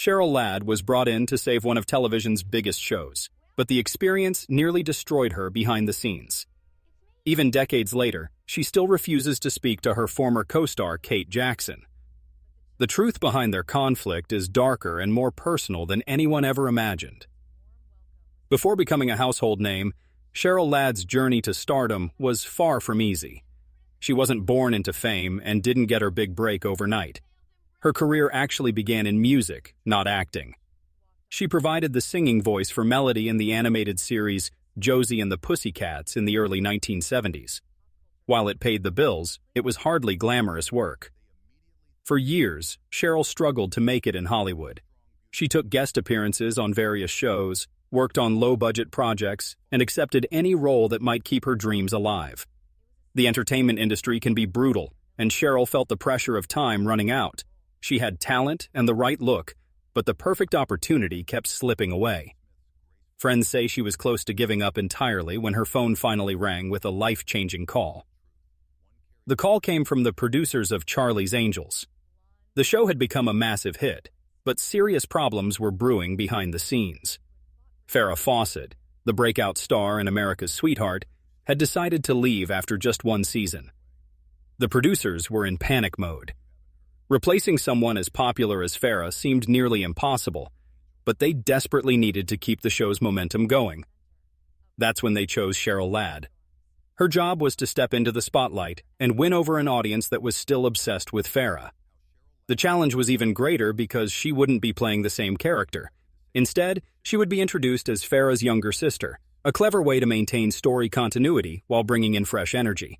Cheryl Ladd was brought in to save one of television's biggest shows, but the experience nearly destroyed her behind the scenes. Even decades later, she still refuses to speak to her former co-star Kate Jackson. The truth behind their conflict is darker and more personal than anyone ever imagined. Before becoming a household name, Cheryl Ladd's journey to stardom was far from easy. She wasn't born into fame and didn't get her big break overnight. Her career actually began in music, not acting. She provided the singing voice for Melody in the animated series Josie and the Pussycats in the early 1970s. While it paid the bills, it was hardly glamorous work. For years, Cheryl struggled to make it in Hollywood. She took guest appearances on various shows, worked on low-budget projects, and accepted any role that might keep her dreams alive. The entertainment industry can be brutal, and Cheryl felt the pressure of time running out. She had talent and the right look, but the perfect opportunity kept slipping away. Friends say she was close to giving up entirely when her phone finally rang with a life-changing call. The call came from the producers of Charlie's Angels. The show had become a massive hit, but serious problems were brewing behind the scenes. Farrah Fawcett, the breakout star and America's sweetheart, had decided to leave after just one season. The producers were in panic mode. Replacing someone as popular as Farrah seemed nearly impossible, but they desperately needed to keep the show's momentum going. That's when they chose Cheryl Ladd. Her job was to step into the spotlight and win over an audience that was still obsessed with Farrah. The challenge was even greater because she wouldn't be playing the same character. Instead, she would be introduced as Farrah's younger sister, a clever way to maintain story continuity while bringing in fresh energy.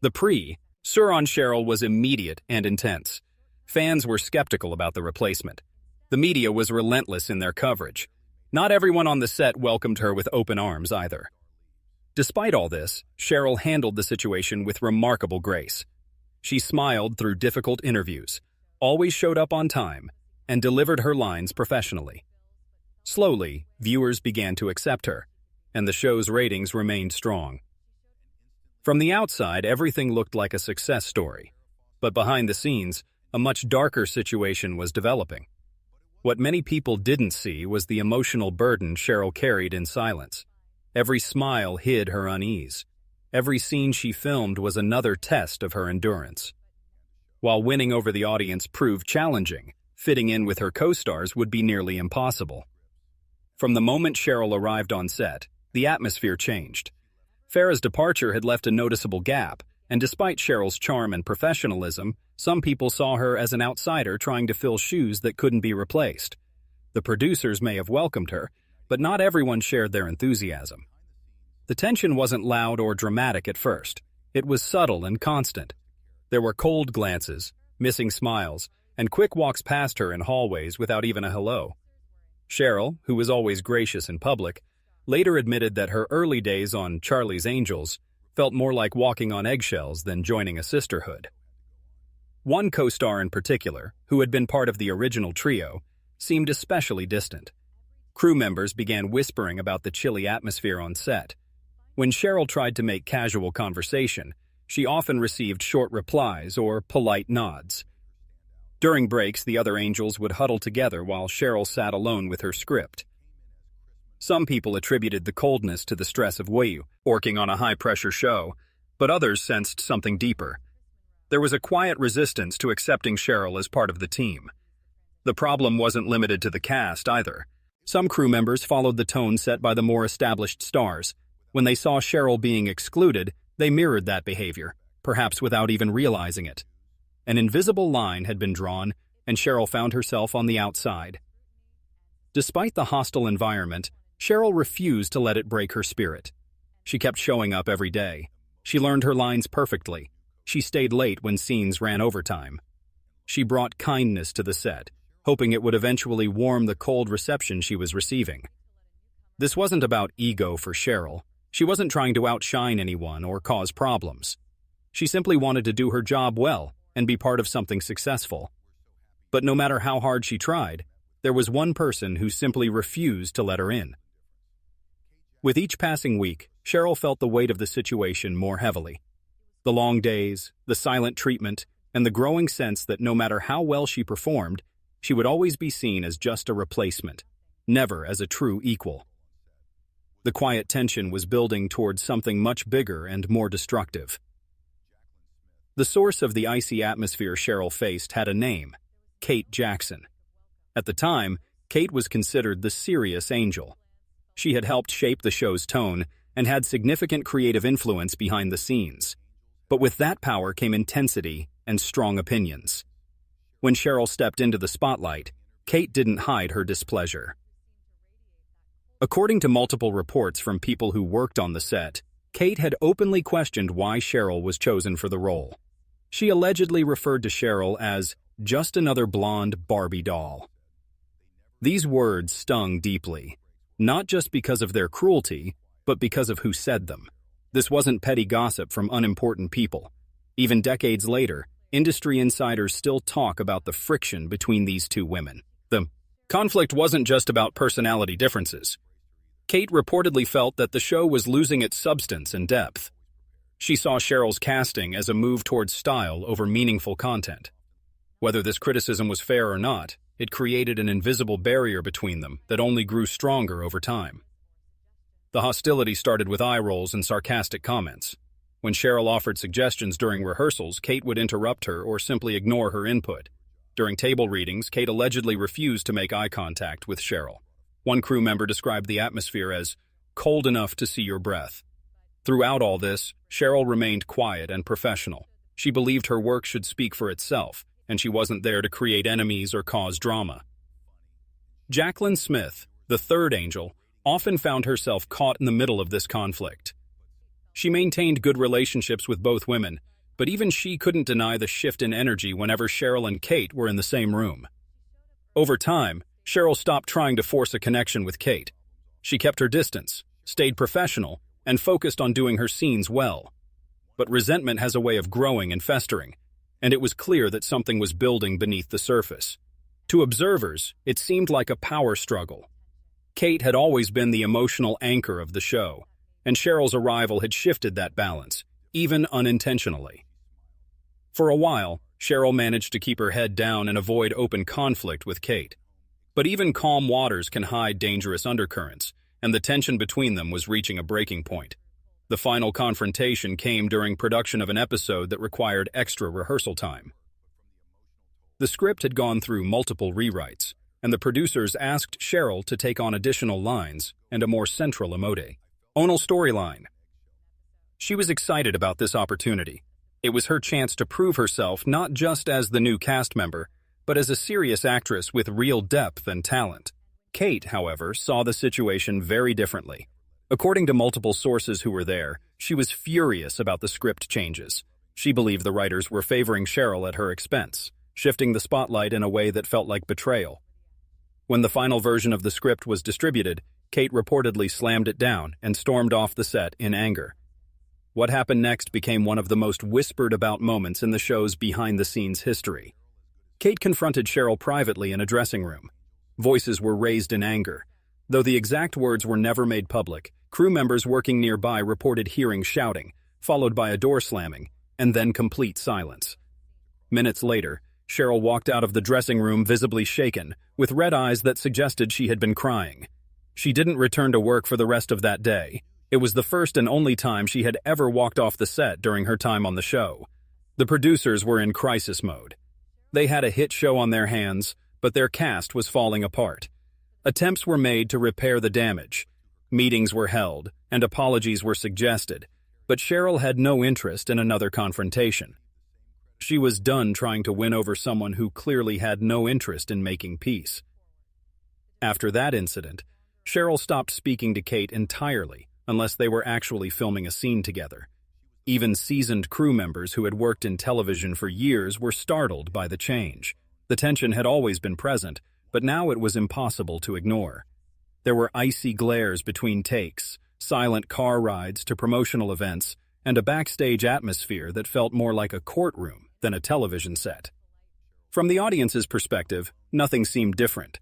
The pressure on Cheryl was immediate and intense. Fans were skeptical about the replacement. The media was relentless in their coverage. Not everyone on the set welcomed her with open arms either. Despite all this, Cheryl handled the situation with remarkable grace. She smiled through difficult interviews, always showed up on time, and delivered her lines professionally. Slowly, viewers began to accept her, and the show's ratings remained strong. From the outside, everything looked like a success story, but behind the scenes, a much darker situation was developing. What many people didn't see was the emotional burden Cheryl carried in silence. Every smile hid her unease. Every scene she filmed was another test of her endurance. While winning over the audience proved challenging, fitting in with her co-stars would be nearly impossible. From the moment Cheryl arrived on set, the atmosphere changed. Farrah's departure had left a noticeable gap, and despite Cheryl's charm and professionalism, some people saw her as an outsider trying to fill shoes that couldn't be replaced. The producers may have welcomed her, but not everyone shared their enthusiasm. The tension wasn't loud or dramatic at first. It was subtle and constant. There were cold glances, missing smiles, and quick walks past her in hallways without even a hello. Cheryl, who was always gracious in public, later admitted that her early days on Charlie's Angels felt more like walking on eggshells than joining a sisterhood. One co-star in particular, who had been part of the original trio, seemed especially distant. Crew members began whispering about the chilly atmosphere on set. When Cheryl tried to make casual conversation, she often received short replies or polite nods. During breaks, the other angels would huddle together while Cheryl sat alone with her script. Some people attributed the coldness to the stress of working on a high-pressure show, but others sensed something deeper. There was a quiet resistance to accepting Cheryl as part of the team. The problem wasn't limited to the cast either. Some crew members followed the tone set by the more established stars. When they saw Cheryl being excluded, they mirrored that behavior, perhaps without even realizing it. An invisible line had been drawn, and Cheryl found herself on the outside. Despite the hostile environment, Cheryl refused to let it break her spirit. She kept showing up every day. She learned her lines perfectly. She stayed late when scenes ran overtime. She brought kindness to the set, hoping it would eventually warm the cold reception she was receiving. This wasn't about ego for Cheryl. She wasn't trying to outshine anyone or cause problems. She simply wanted to do her job well and be part of something successful. But no matter how hard she tried, there was one person who simply refused to let her in. With each passing week, Cheryl felt the weight of the situation more heavily. The long days, the silent treatment, and the growing sense that no matter how well she performed, she would always be seen as just a replacement, never as a true equal. The quiet tension was building towards something much bigger and more destructive. The source of the icy atmosphere Cheryl faced had a name: Kate Jackson. At the time, Kate was considered the serious angel. She had helped shape the show's tone and had significant creative influence behind the scenes. But with that power came intensity and strong opinions. When Cheryl stepped into the spotlight, Kate didn't hide her displeasure. According to multiple reports from people who worked on the set, Kate had openly questioned why Cheryl was chosen for the role. She allegedly referred to Cheryl as just another blonde Barbie doll. These words stung deeply, not just because of their cruelty, but because of who said them. This wasn't petty gossip from unimportant people. Even decades later, industry insiders still talk about the friction between these two women. The conflict wasn't just about personality differences. Kate reportedly felt that the show was losing its substance and depth. She saw Cheryl's casting as a move towards style over meaningful content. Whether this criticism was fair or not, it created an invisible barrier between them that only grew stronger over time. The hostility started with eye rolls and sarcastic comments. When Cheryl offered suggestions during rehearsals, Kate would interrupt her or simply ignore her input. During table readings, Kate allegedly refused to make eye contact with Cheryl. One crew member described the atmosphere as cold enough to see your breath. Throughout all this, Cheryl remained quiet and professional. She believed her work should speak for itself, and she wasn't there to create enemies or cause drama. Jaclyn Smith, the third angel, often found herself caught in the middle of this conflict. She maintained good relationships with both women, but even she couldn't deny the shift in energy whenever Cheryl and Kate were in the same room. Over time, Cheryl stopped trying to force a connection with Kate. She kept her distance, stayed professional, and focused on doing her scenes well. But resentment has a way of growing and festering, and it was clear that something was building beneath the surface. To observers, it seemed like a power struggle. Kate had always been the emotional anchor of the show, and Cheryl's arrival had shifted that balance, even unintentionally. For a while, Cheryl managed to keep her head down and avoid open conflict with Kate. But even calm waters can hide dangerous undercurrents, and the tension between them was reaching a breaking point. The final confrontation came during production of an episode that required extra rehearsal time. The script had gone through multiple rewrites, and the producers asked Cheryl to take on additional lines and a more central emotional storyline. She was excited about this opportunity. It was her chance to prove herself not just as the new cast member, but as a serious actress with real depth and talent. Kate, however, saw the situation very differently. According to multiple sources who were there, she was furious about the script changes. She believed the writers were favoring Cheryl at her expense, shifting the spotlight in a way that felt like betrayal. When the final version of the script was distributed, Kate reportedly slammed it down and stormed off the set in anger. What happened next became one of the most whispered-about moments in the show's behind-the-scenes history. Kate confronted Cheryl privately in a dressing room. Voices were raised in anger. Though the exact words were never made public, crew members working nearby reported hearing shouting, followed by a door slamming, and then complete silence. Minutes later, Cheryl walked out of the dressing room visibly shaken, with red eyes that suggested she had been crying. She didn't return to work for the rest of that day. It was the first and only time she had ever walked off the set during her time on the show. The producers were in crisis mode. They had a hit show on their hands, but their cast was falling apart. Attempts were made to repair the damage. Meetings were held, and apologies were suggested, but Cheryl had no interest in another confrontation. She was done trying to win over someone who clearly had no interest in making peace. After that incident, Cheryl stopped speaking to Kate entirely, unless they were actually filming a scene together. Even seasoned crew members who had worked in television for years were startled by the change. The tension had always been present, but now it was impossible to ignore. There were icy glares between takes, silent car rides to promotional events, and a backstage atmosphere that felt more like a courtroom than a television set. From the audience's perspective, nothing seemed different.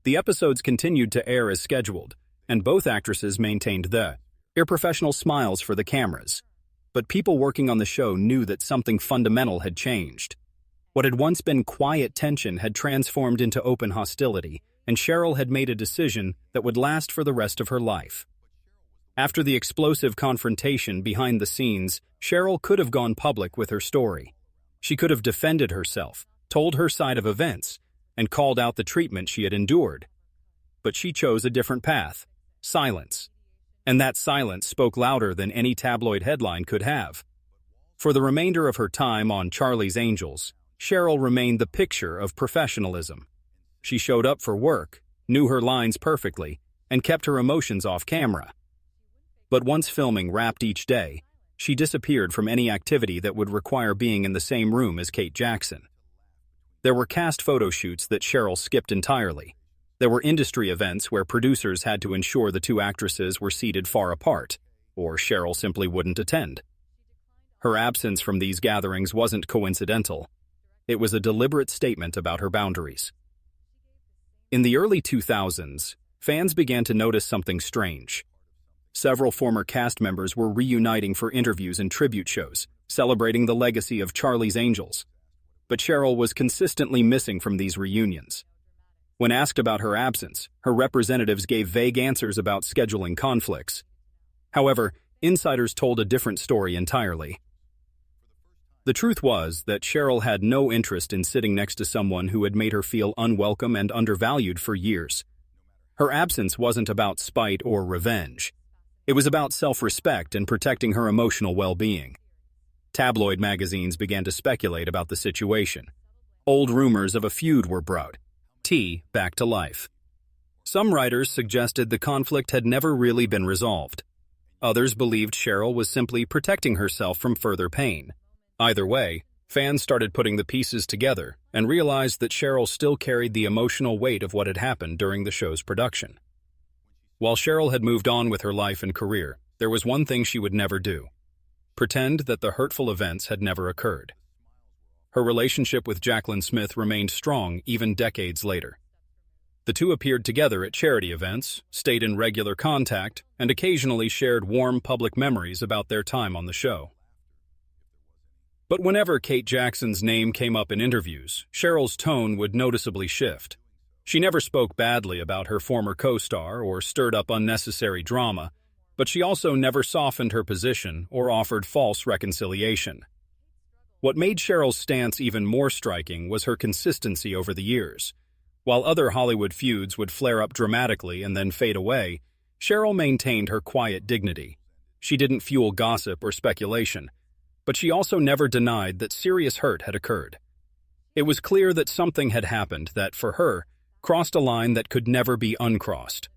The episodes continued to air as scheduled, and both actresses maintained their professional smiles for the cameras. But people working on the show knew that something fundamental had changed. What had once been quiet tension had transformed into open hostility, and Cheryl had made a decision that would last for the rest of her life. After the explosive confrontation behind the scenes, Cheryl could have gone public with her story. She could have defended herself, told her side of events, and called out the treatment she had endured. But she chose a different path: silence. And that silence spoke louder than any tabloid headline could have. For the remainder of her time on Charlie's Angels, Cheryl remained the picture of professionalism. She showed up for work, knew her lines perfectly, and kept her emotions off camera. But once filming wrapped each day, she disappeared from any activity that would require being in the same room as Kate Jackson. There were cast photo shoots that Cheryl skipped entirely. There were industry events where producers had to ensure the two actresses were seated far apart, or Cheryl simply wouldn't attend. Her absence from these gatherings wasn't coincidental. It was a deliberate statement about her boundaries. In the early 2000s, fans began to notice something strange. Several former cast members were reuniting for interviews and tribute shows, celebrating the legacy of Charlie's Angels. But Cheryl was consistently missing from these reunions. When asked about her absence, her representatives gave vague answers about scheduling conflicts. However, insiders told a different story entirely. The truth was that Cheryl had no interest in sitting next to someone who had made her feel unwelcome and undervalued for years. Her absence wasn't about spite or revenge. It was about self-respect and protecting her emotional well-being. Tabloid magazines began to speculate about the situation. Old rumors of a feud were brought back to life. Some writers suggested the conflict had never really been resolved. Others believed Cheryl was simply protecting herself from further pain. Either way, fans started putting the pieces together and realized that Cheryl still carried the emotional weight of what had happened during the show's production. While Cheryl had moved on with her life and career, there was one thing she would never do: pretend that the hurtful events had never occurred. Her relationship with Jaclyn Smith remained strong even decades later. The two appeared together at charity events, stayed in regular contact, and occasionally shared warm public memories about their time on the show. But whenever Kate Jackson's name came up in interviews, Cheryl's tone would noticeably shift. She never spoke badly about her former co-star or stirred up unnecessary drama, but she also never softened her position or offered false reconciliation. What made Cheryl's stance even more striking was her consistency over the years. While other Hollywood feuds would flare up dramatically and then fade away, Cheryl maintained her quiet dignity. She didn't fuel gossip or speculation, but she also never denied that serious hurt had occurred. It was clear that something had happened that, for her, crossed a line that could never be uncrossed.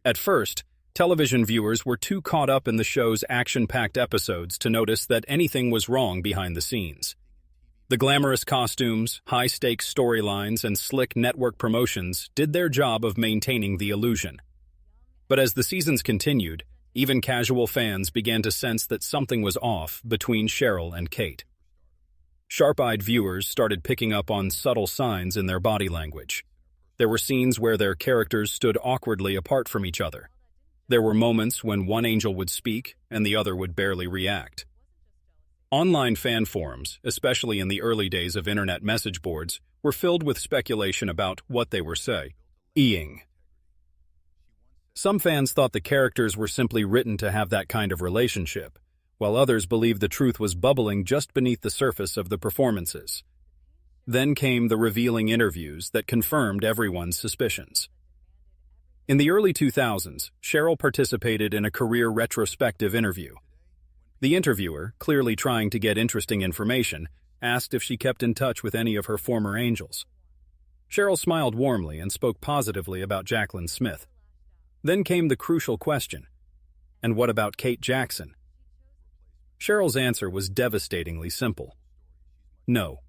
At first, television viewers were too caught up in the show's action-packed episodes to notice that anything was wrong behind the scenes. The glamorous costumes, high-stakes storylines, and slick network promotions did their job of maintaining the illusion. But as the seasons continued, even casual fans began to sense that something was off between Cheryl and Kate. Sharp-eyed viewers started picking up on subtle signs in their body language. There were scenes where their characters stood awkwardly apart from each other. There were moments when one angel would speak and the other would barely react. Online fan forums, especially in the early days of internet message boards, were filled with speculation about what they were saying. Some fans thought the characters were simply written to have that kind of relationship, while others believed the truth was bubbling just beneath the surface of the performances. Then came the revealing interviews that confirmed everyone's suspicions. In the early 2000s, Cheryl participated in a career retrospective interview. The interviewer, clearly trying to get interesting information, asked if she kept in touch with any of her former angels. Cheryl smiled warmly and spoke positively about Jaclyn Smith. Then came the crucial question: and what about Kate Jackson? Cheryl's answer was devastatingly simple. No.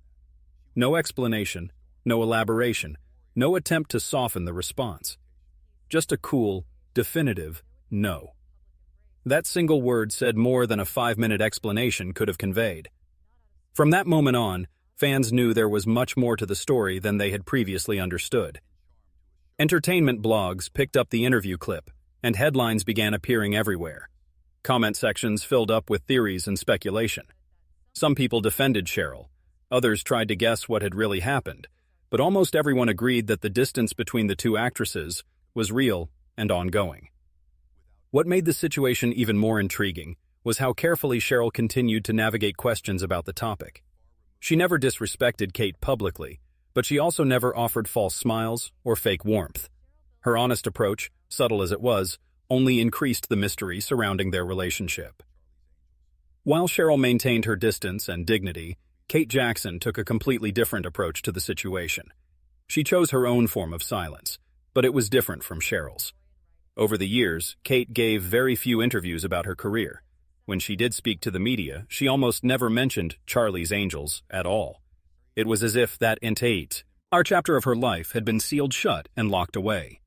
No explanation, no elaboration, no attempt to soften the response. Just a cool, definitive no. That single word said more than a 5-minute explanation could have conveyed. From that moment on, fans knew there was much more to the story than they had previously understood. Entertainment blogs picked up the interview clip, and headlines began appearing everywhere. Comment sections filled up with theories and speculation. Some people defended Cheryl. Others tried to guess what had really happened, but almost everyone agreed that the distance between the two actresses was real and ongoing. What made the situation even more intriguing was how carefully Cheryl continued to navigate questions about the topic. She never disrespected Kate publicly, but she also never offered false smiles or fake warmth. Her honest approach, subtle as it was, only increased the mystery surrounding their relationship. While Cheryl maintained her distance and dignity, Kate Jackson took a completely different approach to the situation. She chose her own form of silence, but it was different from Cheryl's. Over the years, Kate gave very few interviews about her career. When she did speak to the media, she almost never mentioned Charlie's Angels at all. It was as if that entire chapter of her life had been sealed shut and locked away.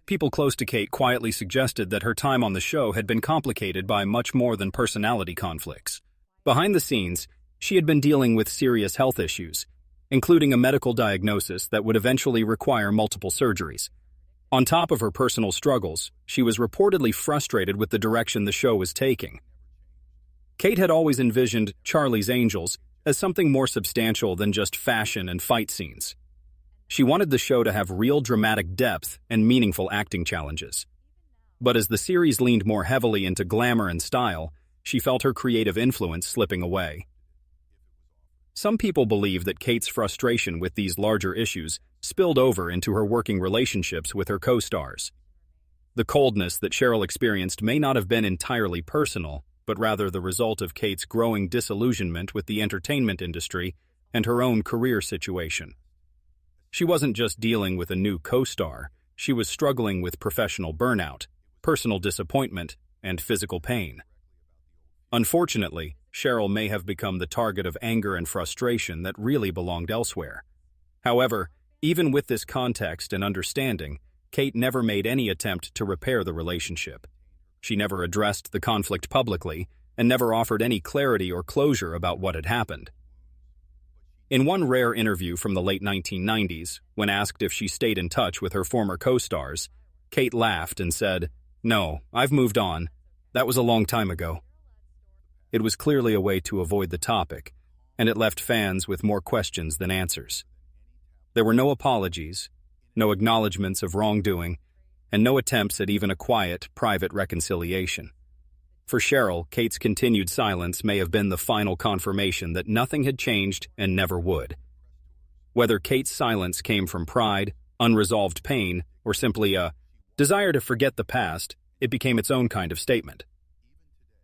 People close to Kate quietly suggested that her time on the show had been complicated by much more than personality conflicts. Behind the scenes, she had been dealing with serious health issues, including a medical diagnosis that would eventually require multiple surgeries. On top of her personal struggles, she was reportedly frustrated with the direction the show was taking. Kate had always envisioned Charlie's Angels as something more substantial than just fashion and fight scenes. She wanted the show to have real dramatic depth and meaningful acting challenges. But as the series leaned more heavily into glamour and style, she felt her creative influence slipping away. Some people believe that Kate's frustration with these larger issues spilled over into her working relationships with her co-stars. The coldness that Cheryl experienced may not have been entirely personal, but rather the result of Kate's growing disillusionment with the entertainment industry and her own career situation. She wasn't just dealing with a new co-star, she was struggling with professional burnout, personal disappointment, and physical pain. Unfortunately, Cheryl may have become the target of anger and frustration that really belonged elsewhere. However, even with this context and understanding, Kate never made any attempt to repair the relationship. She never addressed the conflict publicly and never offered any clarity or closure about what had happened. In one rare interview from the late 1990s, when asked if she stayed in touch with her former co-stars, Kate laughed and said, "No, I've moved on. That was a long time ago." It was clearly a way to avoid the topic, and it left fans with more questions than answers. There were no apologies, no acknowledgments of wrongdoing, and no attempts at even a quiet, private reconciliation. For Cheryl, Kate's continued silence may have been the final confirmation that nothing had changed and never would. Whether Kate's silence came from pride, unresolved pain, or simply a desire to forget the past, it became its own kind of statement.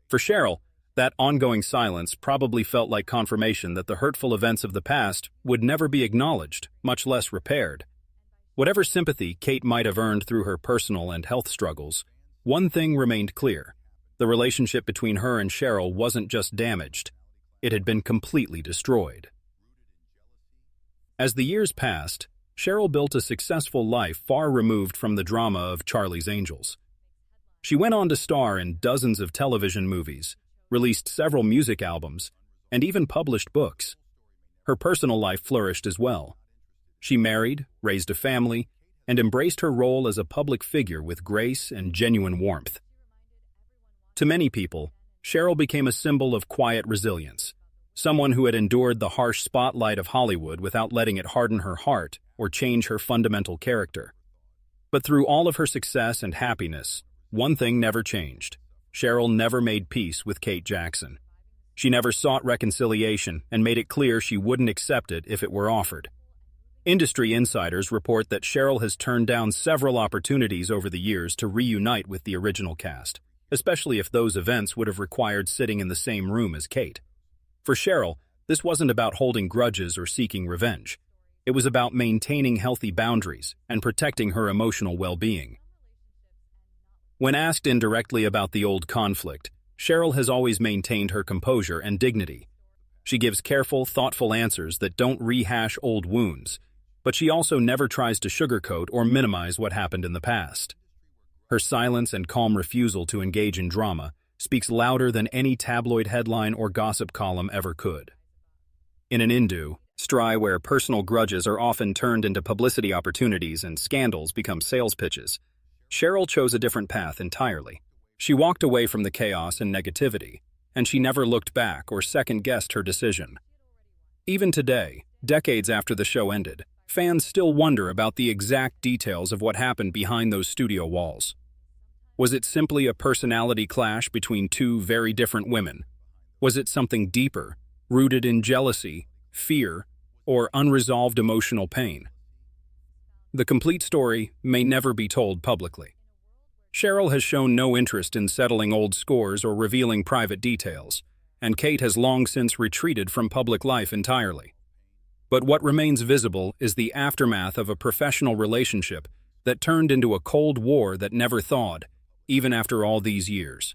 For Cheryl, that ongoing silence probably felt like confirmation that the hurtful events of the past would never be acknowledged, much less repaired. Whatever sympathy Kate might have earned through her personal and health struggles, one thing remained clear. The relationship between her and Cheryl wasn't just damaged, it had been completely destroyed. As the years passed, Cheryl built a successful life far removed from the drama of Charlie's Angels. She went on to star in dozens of television movies, released several music albums, and even published books. Her personal life flourished as well. She married, raised a family, and embraced her role as a public figure with grace and genuine warmth. To many people, Cheryl became a symbol of quiet resilience, someone who had endured the harsh spotlight of Hollywood without letting it harden her heart or change her fundamental character. But through all of her success and happiness, one thing never changed. Cheryl never made peace with Kate Jackson. She never sought reconciliation and made it clear she wouldn't accept it if it were offered. Industry insiders report that Cheryl has turned down several opportunities over the years to reunite with the original cast, especially if those events would have required sitting in the same room as Kate. For Cheryl, this wasn't about holding grudges or seeking revenge. It was about maintaining healthy boundaries and protecting her emotional well-being. When asked indirectly about the old conflict, Cheryl has always maintained her composure and dignity. She gives careful, thoughtful answers that don't rehash old wounds, but she also never tries to sugarcoat or minimize what happened in the past. Her silence and calm refusal to engage in drama speaks louder than any tabloid headline or gossip column ever could. In an industry where personal grudges are often turned into publicity opportunities and scandals become sales pitches, Cheryl chose a different path entirely. She walked away from the chaos and negativity, and she never looked back or second-guessed her decision. Even today, decades after the show ended, fans still wonder about the exact details of what happened behind those studio walls. Was it simply a personality clash between two very different women? Was it something deeper, rooted in jealousy, fear, or unresolved emotional pain? The complete story may never be told publicly. Cheryl has shown no interest in settling old scores or revealing private details, and Kate has long since retreated from public life entirely. But what remains visible is the aftermath of a professional relationship that turned into a cold war that never thawed, even after all these years.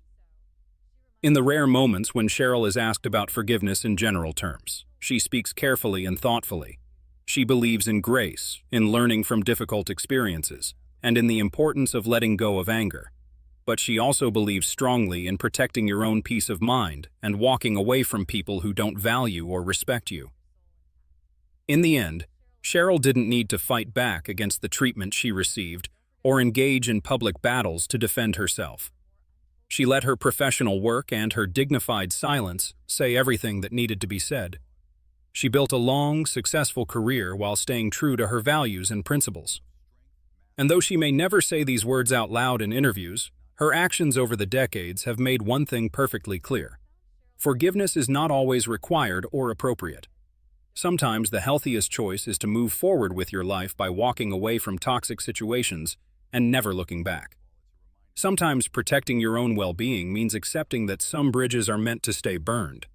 In the rare moments when Cheryl is asked about forgiveness in general terms, she speaks carefully and thoughtfully. She believes in grace, in learning from difficult experiences, and in the importance of letting go of anger. But she also believes strongly in protecting your own peace of mind and walking away from people who don't value or respect you. In the end, Cheryl didn't need to fight back against the treatment she received or engage in public battles to defend herself. She let her professional work and her dignified silence say everything that needed to be said. She built a long, successful career while staying true to her values and principles. And though she may never say these words out loud in interviews, her actions over the decades have made one thing perfectly clear. Forgiveness is not always required or appropriate. Sometimes the healthiest choice is to move forward with your life by walking away from toxic situations and never looking back. Sometimes protecting your own well-being means accepting that some bridges are meant to stay burned.